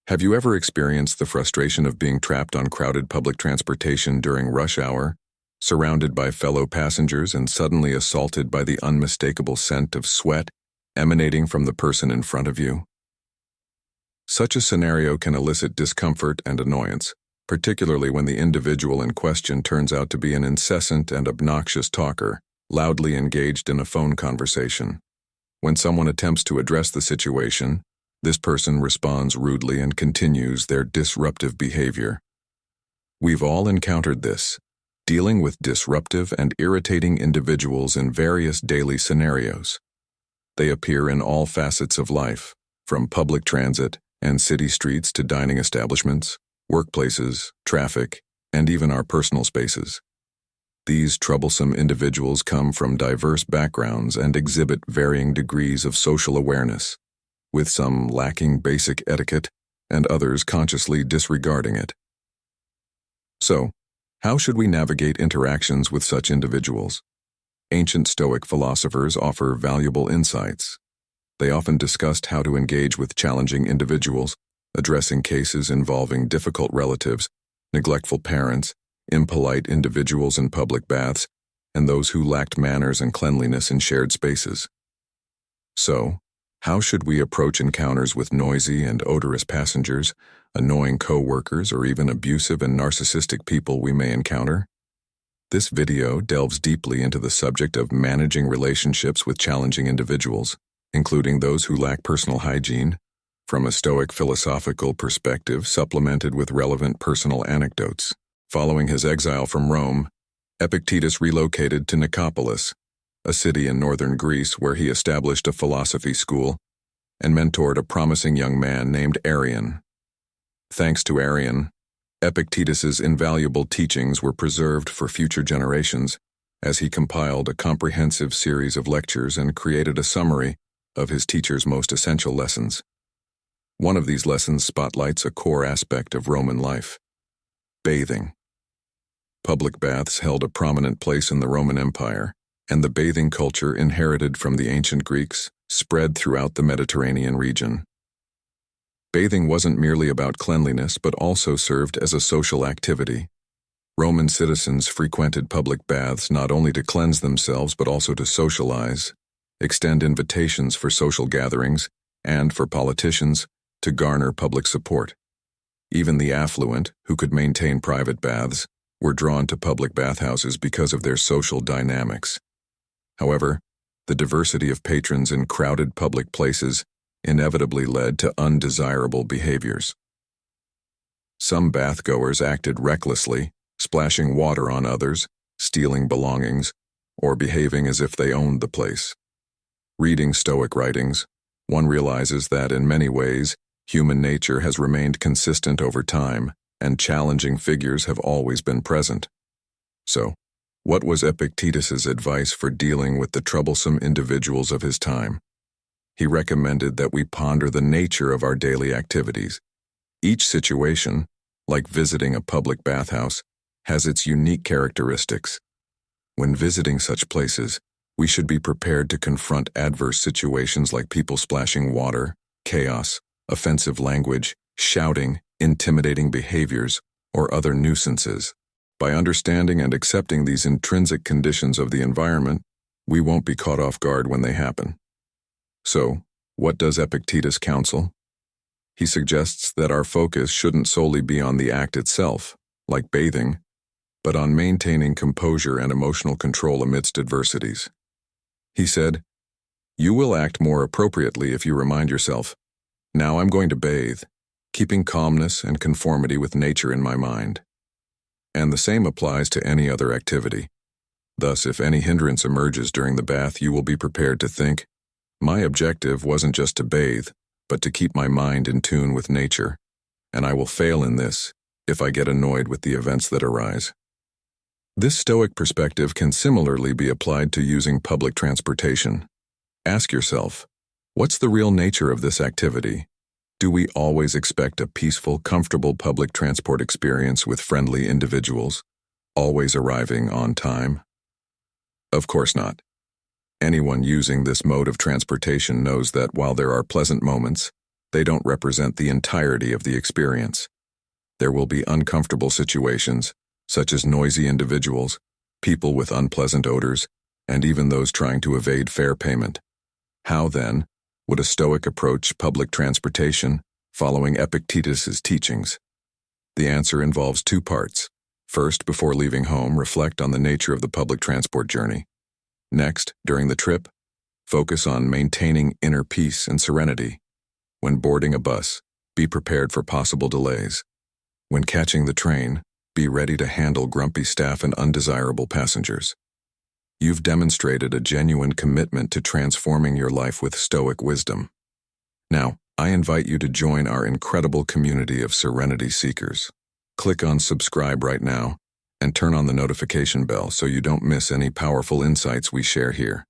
Have you ever experienced the frustration of being trapped on crowded public transportation during rush hour, surrounded by fellow passengers and suddenly assaulted by the unmistakable scent of sweat emanating from the person in front of you? Such a scenario can elicit discomfort and annoyance, particularly when the individual in question turns out to be an incessant and obnoxious talker, loudly engaged in a phone conversation. When someone attempts to address the situation, this person responds rudely and continues their disruptive behavior. We've all encountered this, dealing with disruptive and irritating individuals in various daily scenarios. They appear in all facets of life, from public transit and city streets to dining establishments, workplaces, traffic, and even our personal spaces. These troublesome individuals come from diverse backgrounds and exhibit varying degrees of social awareness, with some lacking basic etiquette and others consciously disregarding it. So, how should we navigate interactions with such individuals? Ancient Stoic philosophers offer valuable insights. They often discussed how to engage with challenging individuals, addressing cases involving difficult relatives, neglectful parents, impolite individuals in public baths, and those who lacked manners and cleanliness in shared spaces. So, how should we approach encounters with noisy and odorous passengers, annoying co-workers, or even abusive and narcissistic people we may encounter? This video delves deeply into the subject of managing relationships with challenging individuals, including those who lack personal hygiene, from a Stoic philosophical perspective supplemented with relevant personal anecdotes. Following his exile from Rome, Epictetus relocated to Nicopolis, a city in northern Greece where he established a philosophy school and mentored a promising young man named Arrian. Thanks to Arrian, Epictetus's invaluable teachings were preserved for future generations as he compiled a comprehensive series of lectures and created a summary of his teacher's most essential lessons. One of these lessons spotlights a core aspect of Roman life: bathing. Public baths held a prominent place in the Roman Empire, and the bathing culture inherited from the ancient Greeks spread throughout the Mediterranean region. Bathing wasn't merely about cleanliness but also served as a social activity. Roman citizens frequented public baths not only to cleanse themselves but also to socialize, extend invitations for social gatherings, and for politicians to garner public support. Even the affluent, who could maintain private baths, were drawn to public bathhouses because of their social dynamics. However, the diversity of patrons in crowded public places inevitably led to undesirable behaviors. Some bathgoers acted recklessly, splashing water on others, stealing belongings, or behaving as if they owned the place. Reading Stoic writings, one realizes that in many ways, human nature has remained consistent over time, and challenging figures have always been present. So, what was Epictetus's advice for dealing with the troublesome individuals of his time? He recommended that we ponder the nature of our daily activities. Each situation, like visiting a public bathhouse, has its unique characteristics. When visiting such places, we should be prepared to confront adverse situations like people splashing water, chaos, offensive language, shouting, intimidating behaviors, or other nuisances. By understanding and accepting these intrinsic conditions of the environment, we won't be caught off guard when they happen. So, what does Epictetus counsel? He suggests that our focus shouldn't solely be on the act itself, like bathing, but on maintaining composure and emotional control amidst adversities. He said, "You will act more appropriately if you remind yourself, 'Now I'm going to bathe,' keeping calmness and conformity with nature in my mind." And the same applies to any other activity. Thus, if any hindrance emerges during the bath, you will be prepared to think, "My objective wasn't just to bathe, but to keep my mind in tune with nature, and I will fail in this if I get annoyed with the events that arise." This Stoic perspective can similarly be applied to using public transportation. Ask yourself, what's the real nature of this activity? Do we always expect a peaceful, comfortable public transport experience with friendly individuals, always arriving on time? Of course not. Anyone using this mode of transportation knows that while there are pleasant moments, They don't represent the entirety of the experience. There will be uncomfortable situations, such as noisy individuals, people with unpleasant odors, and even those trying to evade fair payment. How, then, would a Stoic approach public transportation, following Epictetus's teachings? The answer involves two parts. First, before leaving home, reflect on the nature of the public transport journey. Next, during the trip, focus on maintaining inner peace and serenity. When boarding a bus, be prepared for possible delays. When catching the train, be ready to handle grumpy staff and undesirable passengers. You've demonstrated a genuine commitment to transforming your life with Stoic wisdom. Now, I invite you to join our incredible community of serenity seekers. Click on subscribe right now and turn on the notification bell so you don't miss any powerful insights we share here.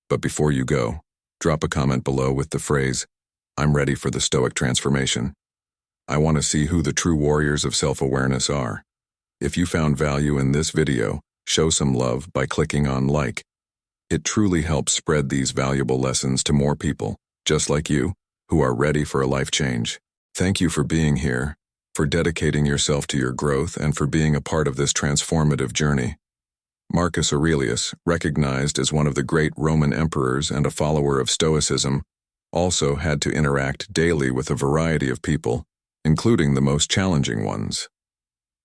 But before you go, drop a comment below with the phrase, "I'm ready for the Stoic transformation." I want to see who the true warriors of self-awareness are. If you found value in this video, show some love by clicking on like. It truly helps spread these valuable lessons to more people, just like you, who are ready for a life change. Thank you for being here, for dedicating yourself to your growth, and for being a part of this transformative journey. Marcus Aurelius, recognized as one of the great Roman emperors and a follower of Stoicism, also had to interact daily with a variety of people, including the most challenging ones.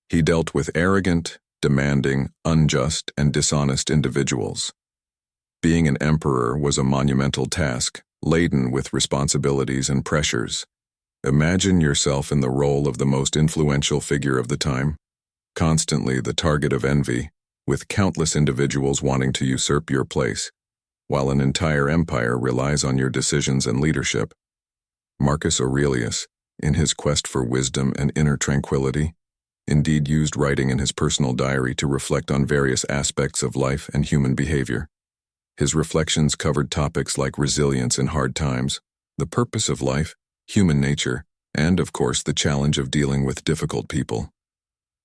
He dealt with arrogant, demanding, unjust, and dishonest individuals. Being an emperor was a monumental task, laden with responsibilities and pressures. Imagine yourself in the role of the most influential figure of the time, constantly the target of envy, with countless individuals wanting to usurp your place, while an entire empire relies on your decisions and leadership. Marcus Aurelius, in his quest for wisdom and inner tranquility, indeed used writing in his personal diary to reflect on various aspects of life and human behavior. His reflections covered topics like resilience in hard times, the purpose of life, human nature, and, of course, the challenge of dealing with difficult people.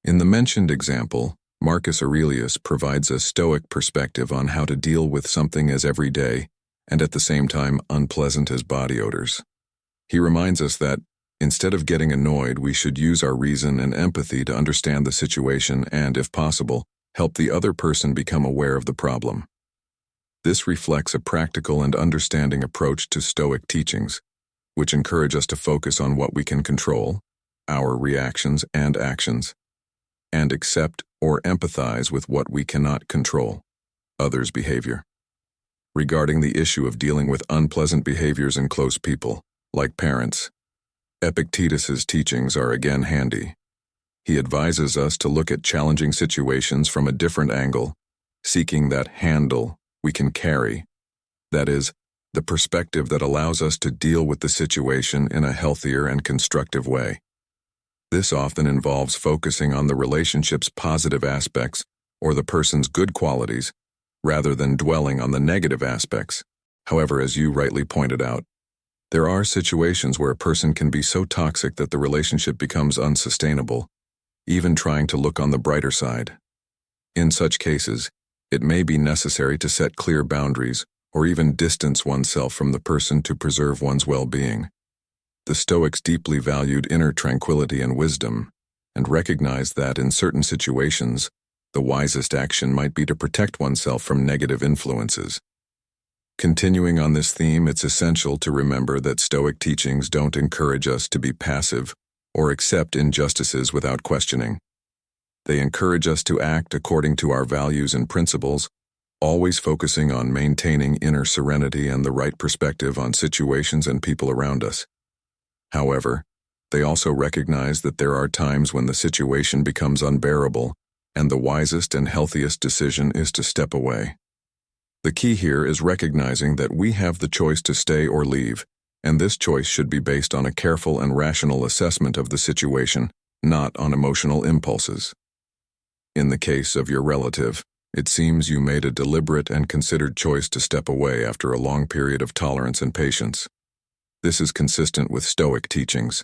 In the mentioned example, Marcus Aurelius provides a Stoic perspective on how to deal with something as everyday and at the same time unpleasant as body odors. He reminds us that, instead of getting annoyed, we should use our reason and empathy to understand the situation and, if possible, help the other person become aware of the problem. This reflects a practical and understanding approach to Stoic teachings, which encourage us to focus on what we can control, our reactions and actions, and accept or empathize with what we cannot control, others' behavior. Regarding the issue of dealing with unpleasant behaviors in close people, like parents, Epictetus's teachings are again handy. He advises us to look at challenging situations from a different angle, seeking that handle we can carry. That is, the perspective that allows us to deal with the situation in a healthier and constructive way. This often involves focusing on the relationship's positive aspects or the person's good qualities, rather than dwelling on the negative aspects. However, as you rightly pointed out, there are situations where a person can be so toxic that the relationship becomes unsustainable, even trying to look on the brighter side. In such cases, it may be necessary to set clear boundaries or even distance oneself from the person to preserve one's well-being. The Stoics deeply valued inner tranquility and wisdom, and recognized that in certain situations, the wisest action might be to protect oneself from negative influences. Continuing on this theme, it's essential to remember that Stoic teachings don't encourage us to be passive or accept injustices without questioning. They encourage us to act according to our values and principles, always focusing on maintaining inner serenity and the right perspective on situations and people around us. However, they also recognize that there are times when the situation becomes unbearable, and the wisest and healthiest decision is to step away. The key here is recognizing that we have the choice to stay or leave, and this choice should be based on a careful and rational assessment of the situation, not on emotional impulses. In the case of your relative, it seems you made a deliberate and considered choice to step away after a long period of tolerance and patience. This is consistent with Stoic teachings.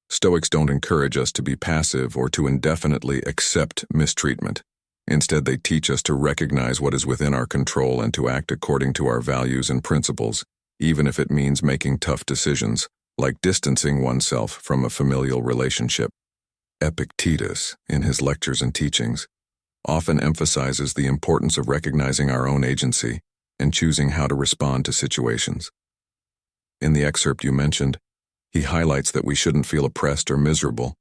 Stoics don't encourage us to be passive or to indefinitely accept mistreatment. Instead, they teach us to recognize what is within our control and to act according to our values and principles, even if it means making tough decisions, like distancing oneself from a familial relationship. Epictetus, in his lectures and teachings, often emphasizes the importance of recognizing our own agency and choosing how to respond to situations. In the excerpt you mentioned, he highlights that we shouldn't feel oppressed or miserable,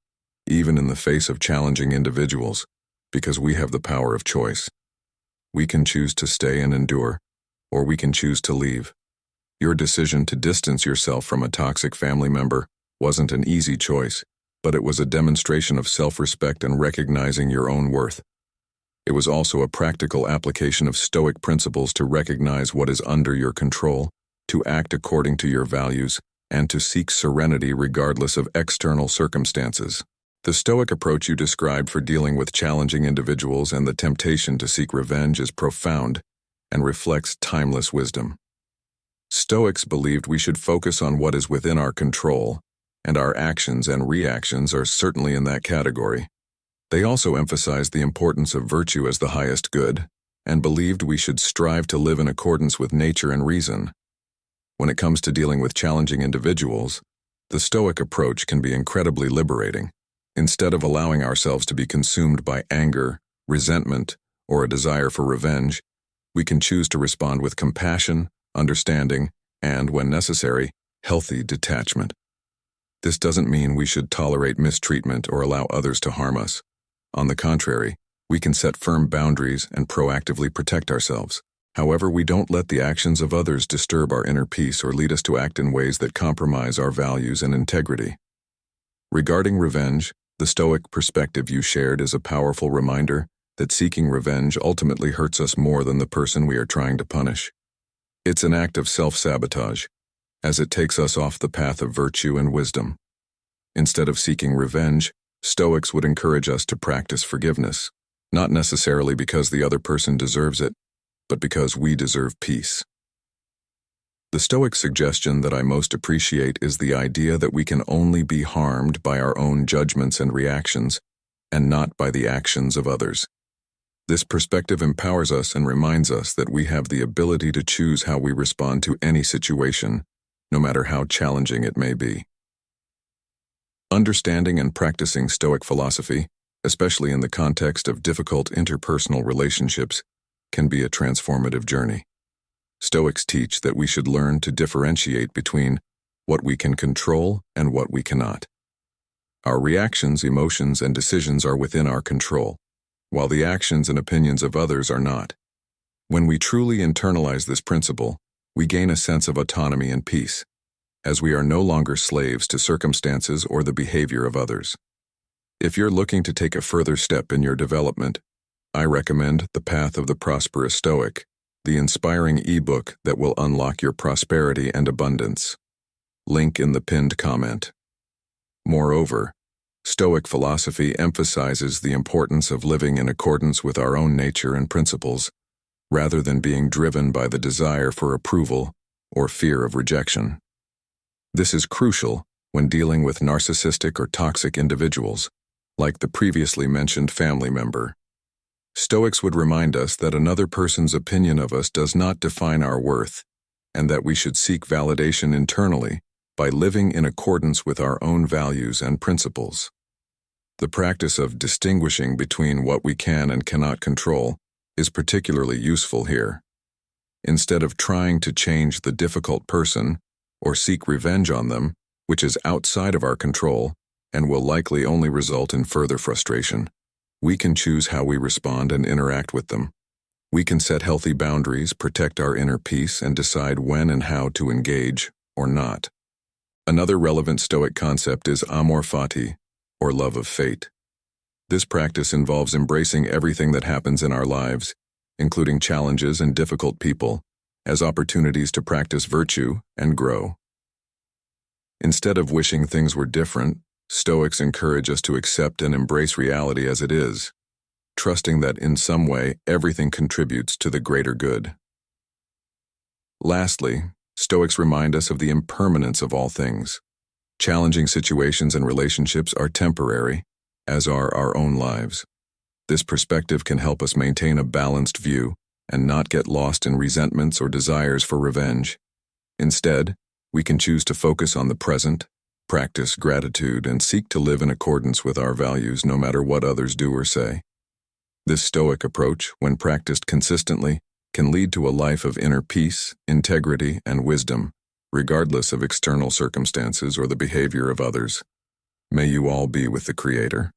even in the face of challenging individuals, because we have the power of choice. We can choose to stay and endure, or we can choose to leave. Your decision to distance yourself from a toxic family member wasn't an easy choice, but it was a demonstration of self-respect and recognizing your own worth. It was also a practical application of Stoic principles to recognize what is under your control, to act according to your values, and to seek serenity regardless of external circumstances. The Stoic approach you described for dealing with challenging individuals and the temptation to seek revenge is profound and reflects timeless wisdom. Stoics believed we should focus on what is within our control, and our actions and reactions are certainly in that category. They also emphasized the importance of virtue as the highest good, and believed we should strive to live in accordance with nature and reason. When it comes to dealing with challenging individuals, the Stoic approach can be incredibly liberating. Instead of allowing ourselves to be consumed by anger, resentment, or a desire for revenge, we can choose to respond with compassion, understanding, and, when necessary, healthy detachment. This doesn't mean we should tolerate mistreatment or allow others to harm us. On the contrary, we can set firm boundaries and proactively protect ourselves. However, we don't let the actions of others disturb our inner peace or lead us to act in ways that compromise our values and integrity. Regarding revenge, the Stoic perspective you shared is a powerful reminder that seeking revenge ultimately hurts us more than the person we are trying to punish. It's an act of self-sabotage, as it takes us off the path of virtue and wisdom. Instead of seeking revenge, Stoics would encourage us to practice forgiveness, not necessarily because the other person deserves it, but because we deserve peace. The Stoic suggestion that I most appreciate is the idea that we can only be harmed by our own judgments and reactions, and not by the actions of others. This perspective empowers us and reminds us that we have the ability to choose how we respond to any situation, no matter how challenging it may be. Understanding and practicing Stoic philosophy, especially in the context of difficult interpersonal relationships, can be a transformative journey. Stoics teach that we should learn to differentiate between what we can control and what we cannot. Our reactions, emotions, and decisions are within our control, while the actions and opinions of others are not. When we truly internalize this principle, we gain a sense of autonomy and peace, as we are no longer slaves to circumstances or the behavior of others. If you're looking to take a further step in your development, I recommend The Path of the Prosperous Stoic, the inspiring ebook that will unlock your prosperity and abundance. Link in the pinned comment. Moreover, Stoic philosophy emphasizes the importance of living in accordance with our own nature and principles, rather than being driven by the desire for approval or fear of rejection. This is crucial when dealing with narcissistic or toxic individuals, like the previously mentioned family member. Stoics would remind us that another person's opinion of us does not define our worth, and that we should seek validation internally by living in accordance with our own values and principles. The practice of distinguishing between what we can and cannot control is particularly useful here. Instead of trying to change the difficult person or seek revenge on them, which is outside of our control and will likely only result in further frustration, we can choose how we respond and interact with them. We can set healthy boundaries, protect our inner peace, and decide when and how to engage or not. Another relevant Stoic concept is amor fati, or love of fate. This practice involves embracing everything that happens in our lives, including challenges and difficult people, as opportunities to practice virtue and grow. Instead of wishing things were different, Stoics encourage us to accept and embrace reality as it is, trusting that in some way everything contributes to the greater good. Lastly, Stoics remind us of the impermanence of all things. Challenging situations and relationships are temporary, as are our own lives. This perspective can help us maintain a balanced view and not get lost in resentments or desires for revenge. Instead, We can choose to focus on the present, practice gratitude, and seek to live in accordance with our values no matter what others do or say. This Stoic approach, when practiced consistently, can lead to a life of inner peace, integrity, and wisdom, regardless of external circumstances or the behavior of others. May you all be with the Creator.